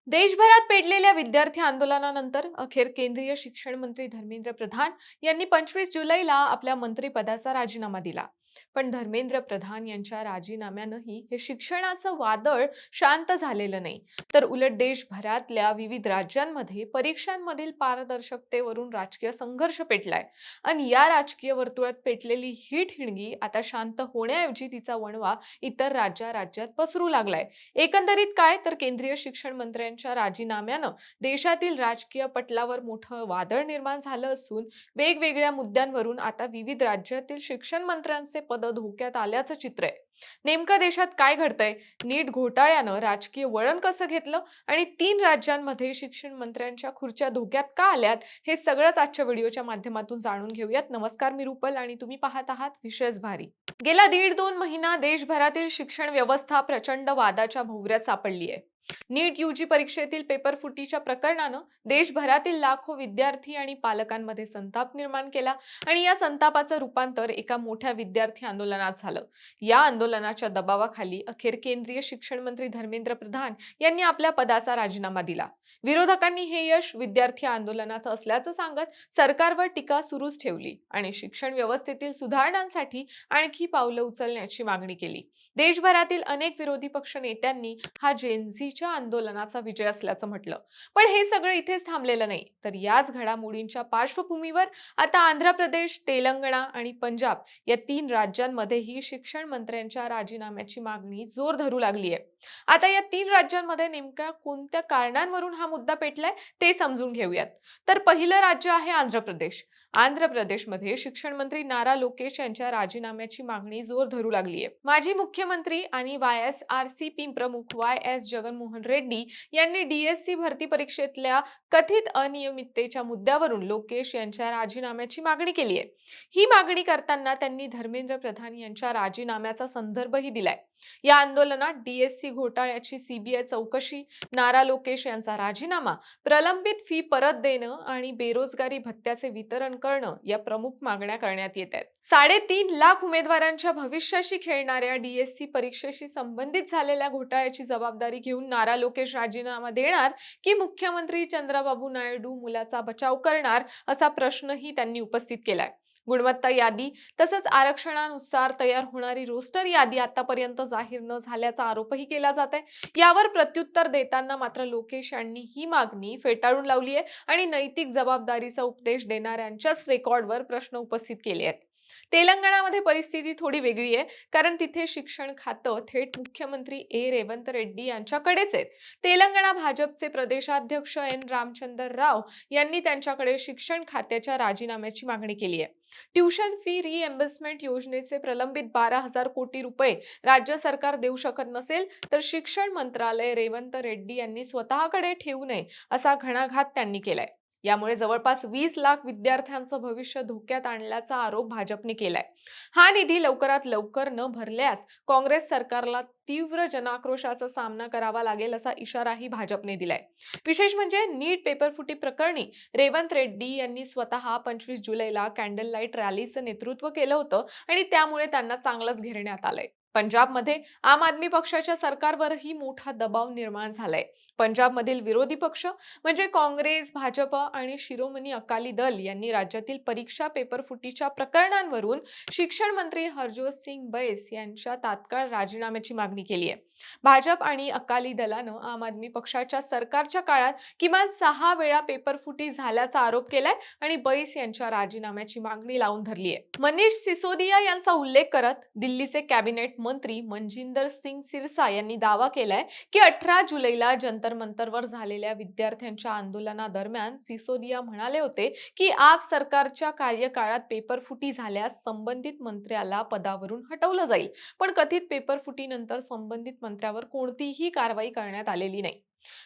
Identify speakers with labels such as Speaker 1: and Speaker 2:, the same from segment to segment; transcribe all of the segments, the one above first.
Speaker 1: देशभरात पेटलेल्या विद्यार्थी आंदोलनानंतर अखेर केंद्रीय शिक्षण मंत्री धर्मेंद्र प्रधान यांनी 25 जुलैला आपल्या मंत्रिपदाचा राजीनामा दिला. पण धर्मेंद्र प्रधान यांच्या राजीनाम्यानंही हे शिक्षणाचं वादळ शांत झालेलं नाही, तर उलट देशभरातल्या विविध राज्यांमध्ये परीक्षांमधील पारदर्शकतेवरून राजकीय संघर्ष पेटलाय. आणि या राजकीय वर्तुळात पेटलेली ही ठिणगी आता शांत होण्याऐवजी तिचा वणवा इतर राज्यात पसरू लागलाय. एकंदरीत काय तर केंद्रीय शिक्षण मंत्र्यांच्या राजीनाम्यानं देशातील राजकीय पटलावर मोठं वादळ निर्माण झालं असून वेगवेगळ्या मुद्द्यांवरून आता विविध राज्यातील शिक्षण मंत्र्यांचे पद धोक्यात आल्याचं चित्र आहे. नेमकं देशात काय घडतंय, नीट घोटाळ्यानं राजकीय वळण कसं घेतलं आणि 3 राज्यांमध्ये शिक्षण मंत्र्यांच्या खुर्च्या धोक्यात का आल्यात, हे सगळंच आजच्या व्हिडिओच्या माध्यमातून जाणून घेऊयात. नमस्कार, मी रुपल आणि तुम्ही पाहत आहात विशेष भारी. गेला 1.5-2 महिना देशभरातील शिक्षण व्यवस्था प्रचंड वादाच्या भोवऱ्यात सापडली आहे. नीट यूजी परीक्षेतील पेपर फुटीच्या प्रकरणानं देशभरातील लाखो विद्यार्थी आणि पालकांमध्ये संताप निर्माण केला आणि या संतापाचं रूपांतर एका मोठ्या विद्यार्थी आंदोलनात झालं. या आंदोलनाच्या दबावाखाली अखेर केंद्रीय शिक्षण मंत्री धर्मेंद्र प्रधान यांनी आपल्या पदाचा राजीनामा दिला. विरोधकांनी हे यश विद्यार्थी आंदोलनाचं असल्याचं सांगत सरकारवर टीका सुरूच ठेवली आणि शिक्षण व्यवस्थेतील सुधारणांसाठी आणखी पावलं उचलण्याची मागणी केली. देशभरातील अनेक विरोधी पक्ष नेत्यांनी हा जेनझीच्या आंदोलनाचा विजय असल्याचं म्हटलं. पण हे सगळं इथेच थांबलेलं नाही, तर याच घडामोडींच्या पार्श्वभूमीवर आता आंध्र प्रदेश, तेलंगणा आणि पंजाब या 3 राज्यांमध्येही शिक्षण मंत्र्यांच्या राजीनाम्याची मागणी जोर धरू लागली आहे. आता या 3 राज्यांमध्ये नेमक्या कोणत्या कारणांवरून हा मुद्दा पेटलाय ते समजून घेऊयात. तर पहिलं राज्य आहे आंध्र प्रदेश. आंध्र प्रदेशमध्ये शिक्षण मंत्री नारा लोकेश यांच्या राजीनाम्याची मागणी जोर धरू लागली आहे. माजी मुख्यमंत्री आणि YSRCP प्रमुख YS जगनमोहन रेड्डी यांनी DSC भरती परीक्षेतल्या कथित अनियमिततेच्या मुद्द्यावरून लोकेश यांच्या राजीनाम्याची मागणी केली आहे. ही मागणी करताना त्यांनी धर्मेंद्र प्रधान यांच्या राजीनाम्याचा संदर्भही दिलाय. या आंदोलनात DSC घोटाळ्याची CBI चौकशी, नारा लोकेश यांचा राजीनामा, प्रलंबित फी परत देणं आणि बेरोजगारी भत्त्याचे वितरण करणं या प्रमुख मागण्या करण्यात येत आहेत. 3.5 लाख उमेदवारांच्या भविष्याशी खेळणाऱ्या DSC परीक्षेशी संबंधित झालेल्या घोटाळ्याची जबाबदारी घेऊन नारा लोकेश राजीनामा देणार की मुख्यमंत्री चंद्रबाबू नायडू मुलाचा बचाव करणार, असा प्रश्नही त्यांनी उपस्थित केलाय. गुणवत्ता यादी तसंच आरक्षणानुसार तयार होणारी रोस्टर यादी आतापर्यंत जाहीर न झाल्याचा आरोपही केला जात आहे. यावर प्रत्युत्तर देताना मात्र लोकेश यांनी ही मागणी फेटाळून लावली आहे आणि नैतिक जबाबदारीचा उपदेश देणाऱ्यांच्याच रेकॉर्डवर प्रश्न उपस्थित केले आहेत. तेलंगणामध्ये परिस्थिती थोडी वेगळी आहे, कारण तिथे शिक्षण खातं थेट मुख्यमंत्री रेवंत रेड्डी यांच्याकडेच आहे. तेलंगणा भाजपचे प्रदेशाध्यक्ष रामचंद्र राव यांनी त्यांच्याकडे शिक्षण खात्याच्या राजीनाम्याची मागणी केली आहे. ट्युशन फी रिएम्बर्समेंट योजनेचे प्रलंबित 12,000 कोटी रुपये राज्य सरकार देऊ शकत नसेल, तर शिक्षण मंत्रालय रेवंत रेड्डी यांनी स्वतःकडे ठेवू नये, असा घणाघात त्यांनी केलाय. यामुळे जवळपास 20 लाख विद्यार्थ्यांचं भविष्य धोक्यात आणल्याचा आरोप भाजपने केलाय. हा निधी लवकरात लवकर न भरल्यास काँग्रेस सरकारला तीव्र जनाक्रोशाचा सामना करावा लागेल, असा इशाराही भाजपने दिलाय. विशेष म्हणजे नीट पेपरफुटी प्रकरणी रेवंत रेड्डी यांनी स्वतः 25 जुलैला कॅन्डल लाईट रॅलीचं नेतृत्व केलं होतं आणि त्यामुळे त्यांना चांगलंच घेरण्यात आलंय. पंजाबमध्ये आम आदमी पक्षाच्या सरकारवरही मोठा दबाव निर्माण झालाय. पंजाबमधील विरोधी पक्ष म्हणजे काँग्रेस, भाजप आणि शिरोमणी अकाली दल यांनी राज्यातील परीक्षा पेपरफुटीच्या प्रकरणांवरून शिक्षण मंत्री हरजोत सिंग बैस यांच्या तात्काळ राजीनाम्याची मागणी केली आहे. भाजप आणि अकाली दलानं आम आदमी पक्षाच्या सरकारच्या काळात किमान 6 वेळा पेपरफुटी झाल्याचा आरोप केलाय आणि बैस यांच्या राजीनाम्याची मागणी लावून धरली आहे. मनीष सिसोदिया यांचा उल्लेख करत दिल्लीचे कॅबिनेट मंत्री मनजिंदर सिंग सिरसा यांनी दावा केलाय की 18 जुलैला जंतर मंतरवर झालेल्या विद्यार्थ्यांच्या आंदोलनादरम्यान सिसोदिया म्हणाले होते की आप सरकारच्या कार्यकाळात पेपरफुटी झाल्यास संबंधित मंत्र्याला पदावरून हटवलं जाईल. पण कथित पेपरफुटीनंतर संबंधित मंत्र्यावर कोणतीही कारवाई करण्यात आलेली नाही.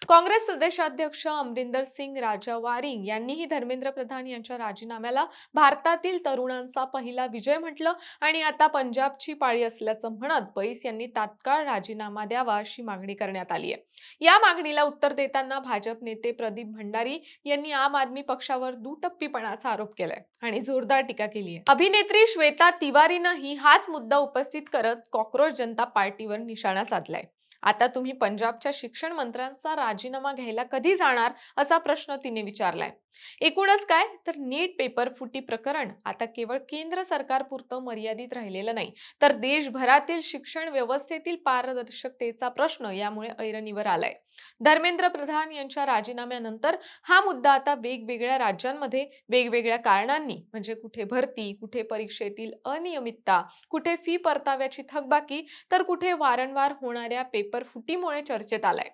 Speaker 1: काँग्रेस प्रदेशाध्यक्ष अमरिंदर सिंग राजा वारिंग यांनीही धर्मेंद्र प्रधान यांच्या राजीनाम्याला भारतातील तरुणांचा पहिला विजय म्हटलं आणि आता पंजाबची पाळी असल्याचं म्हणत बैस यांनी तात्काळ राजीनामा द्यावा, अशी मागणी करण्यात आली आहे. या मागणीला उत्तर देताना भाजप नेते प्रदीप भंडारी यांनी आम आदमी पक्षावर दुटप्पीपणाचा आरोप केलाय आणि जोरदार टीका केली आहे. अभिनेत्री श्वेता तिवारीनंही हाच मुद्दा उपस्थित करत कॉक्रोच जनता पार्टीवर निशाणा साधलाय. आता तुम्ही पंजाबच्या शिक्षण मंत्र्यांचा राजीनामा घ्यायला कधी जाणार असा प्रश्न तिने विचारलाय. एकूणच काय तर नीट पेपर फुटी प्रकरण आता केवळ केंद्र सरकारपुरतं मर्यादित राहिलेलं नाही, तर देशभरातील शिक्षण व्यवस्थेतील पारदर्शकतेचा प्रश्न यामुळे ऐरणीवर आलाय. धर्मेंद्र प्रधान यांच्या राजीनाम्यानंतर हा मुद्दा आता वेगवेगळ्या राज्यांमध्ये वेगवेगळ्या कारणांनी, म्हणजे कुठे भरती, कुठे परीक्षेतील अनियमितता, कुठे फी परताव्याची थकबाकी, तर कुठे वारंवार होणाऱ्या पेपर फुटीमुळे चर्चेत आलाय.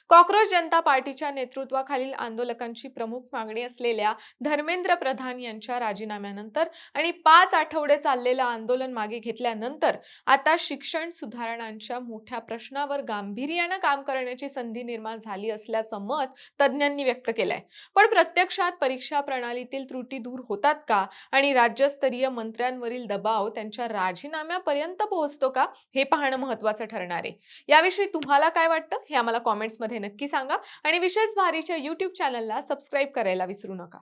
Speaker 1: कॉक्रोच जनता पार्टीच्या नेतृत्वाखालील आंदोलकांची प्रमुख मागणी असलेल्या धर्मेंद्र प्रधान यांच्या राजीनाम्यानंतर आणि 5 आठवडे चाललेलं आंदोलन मागे घेतल्यानंतर आता शिक्षण सुधारणांच्या मोठ्या प्रश्नावर गांभीर्यानं काम करण्याची संधी निर्माण झाली असल्याचं मत तज्ज्ञांनी व्यक्त केलंय. पण प्रत्यक्षात परीक्षा प्रणालीतील त्रुटी दूर होतात का आणि राज्यस्तरीय मंत्र्यांवरील दबाव त्यांच्या राजीनाम्यापर्यंत पोहोचतो का, हे पाहणं महत्त्वाचं ठरणार आहे. याविषयी तुम्हाला काय वाटतं हे आम्हाला कॉमेंट्समध्ये नक्की सांगा आणि विशेष भारीच्या YouTube चॅनलला सबस्क्राईब करायला विसरू नका.